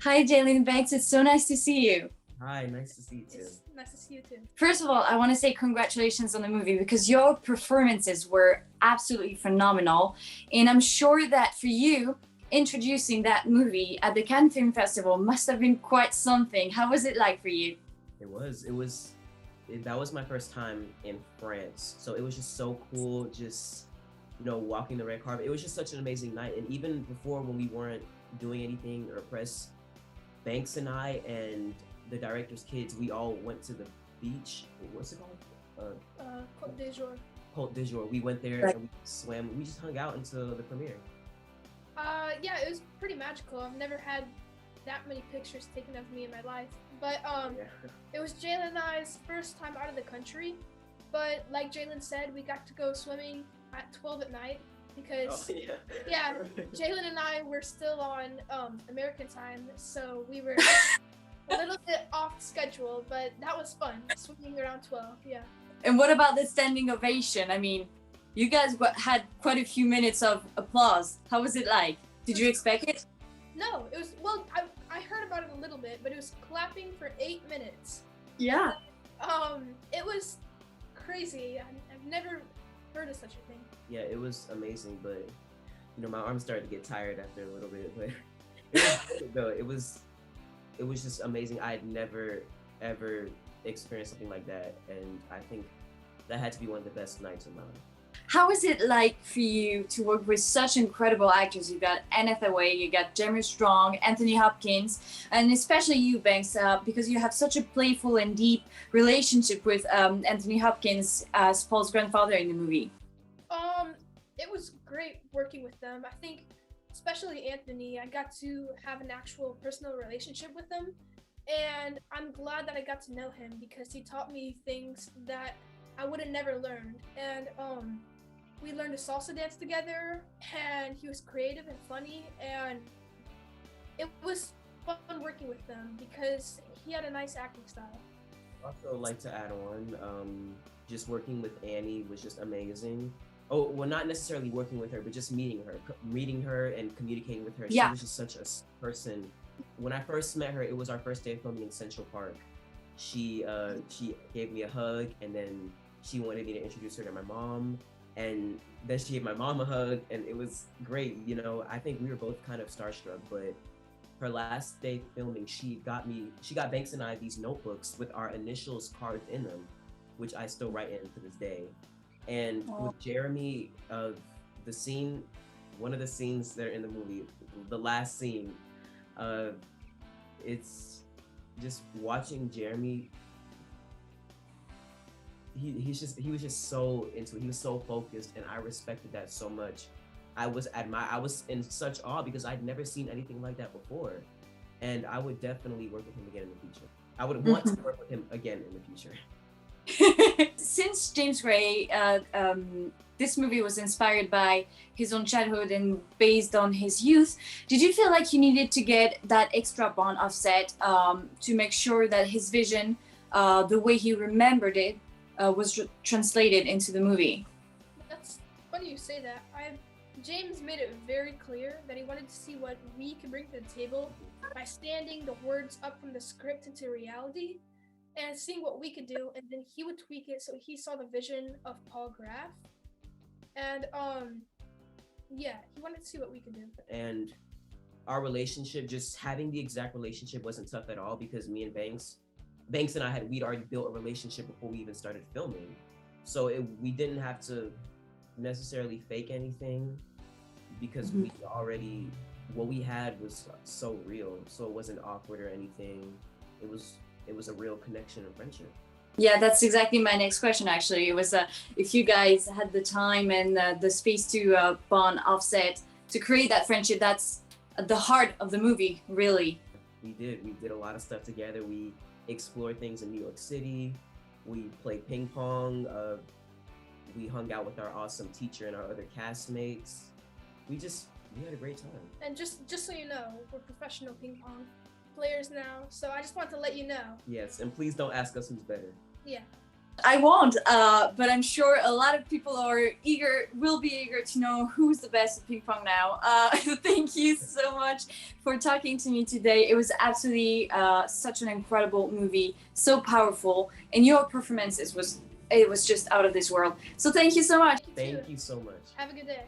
Hi, Jaylin Banks. It's so nice to see you. Hi, nice to see you too. It's nice to see you too. First of all, I want to say congratulations on the movie because your performances were absolutely phenomenal. And I'm sure that for you, introducing that movie at the Cannes Film Festival must have been quite something. How was it like for you? That was my first time in France. So it was just so cool, just, walking the red carpet. It was just such an amazing night. And even before when we weren't doing anything or press, Banks and I and the director's kids, we all went to the beach. What's it called? Côte d'Azur. Côte d'Azur. We went there and we swam. We just hung out until the premiere. Yeah, it was pretty magical. I've never had that many pictures taken of me in my life. But Yeah. it was Jaylin and I's first time out of the country. But like Jaylin said, we got to go swimming at 12 at night because yeah, Jaylin and I were still on American time, so we were a little bit off schedule, but that was fun. Swimming around 12, yeah. And what about the standing ovation? I mean, you guys had quite a few minutes of applause. How was it like? Did you expect it? No, it was, well, I heard about it a little bit, but it was clapping for 8 minutes. Yeah. It was crazy. I've never heard of such a thing. Yeah, it was amazing, but my arms started to get tired after a little bit, but it was just amazing. I had never ever experienced something like that, and I think that had to be one of the best nights of my life. How is it like for you to work with such incredible actors? You got Anne Hathaway, you got Jeremy Strong, Anthony Hopkins, and especially you, Banks, because you have such a playful and deep relationship with Anthony Hopkins as Paul's grandfather in the movie. It was great working with them. I think, especially Anthony, I got to have an actual personal relationship with him, and I'm glad that I got to know him because he taught me things that I would have never learned. And we learned to salsa dance together, and he was creative and funny, and it was fun working with them because he had a nice acting style. Also, like to add on, just working with Annie was just amazing. Oh, well, not necessarily working with her, but just meeting her and communicating with her. Yeah. She was just such a person. When I first met her, it was our first day of filming in Central Park. She gave me a hug, and then she wanted me to introduce her to my mom, and then she gave my mom a hug, and it was great. I think we were both kind of starstruck, but her last day filming, she got Banks and I these notebooks with our initials carved in them, which I still write in to this day. And with Jeremy, one of the scenes that are in the movie, the last scene, it's just watching Jeremy. He was just so into it. He was so focused, and I respected that so much. I was in such awe because I'd never seen anything like that before, and I would definitely work with him again in the future. I would want to work with him again in the future. Since James Gray, this movie was inspired by his own childhood and based on his youth, did you feel like you needed to get that extra bond of set to make sure that his vision, the way he remembered it, was translated into the movie? That's funny you say that. James made it very clear that he wanted to see what we could bring to the table by standing the words up from the script into reality and seeing what we could do, and then he would tweak it so he saw the vision of Paul Graff. And yeah, he wanted to see what we could do. And our relationship, just having the exact relationship wasn't tough at all because me and Banks and we'd already built a relationship before we even started filming. So we didn't have to necessarily fake anything because what we had was so real. So it wasn't awkward or anything. It was a real connection and friendship. Yeah, that's exactly my next question, actually. It was if you guys had the time and the space to bond offset to create that friendship. That's at the heart of the movie, really. We did a lot of stuff together. We explored things in New York City. We played ping pong. We hung out with our awesome teacher and our other castmates. We had a great time. And just so you know, we're professional ping pong players now, so I just want to let you know. Yes, and please don't ask us who's better. Yeah. I won't, but I'm sure a lot of people will be eager to know who's the best at ping pong now. Thank you so much for talking to me today. It was absolutely such an incredible movie, so powerful, and your performances was just out of this world. So thank you so much. Thank you so much. Have a good day.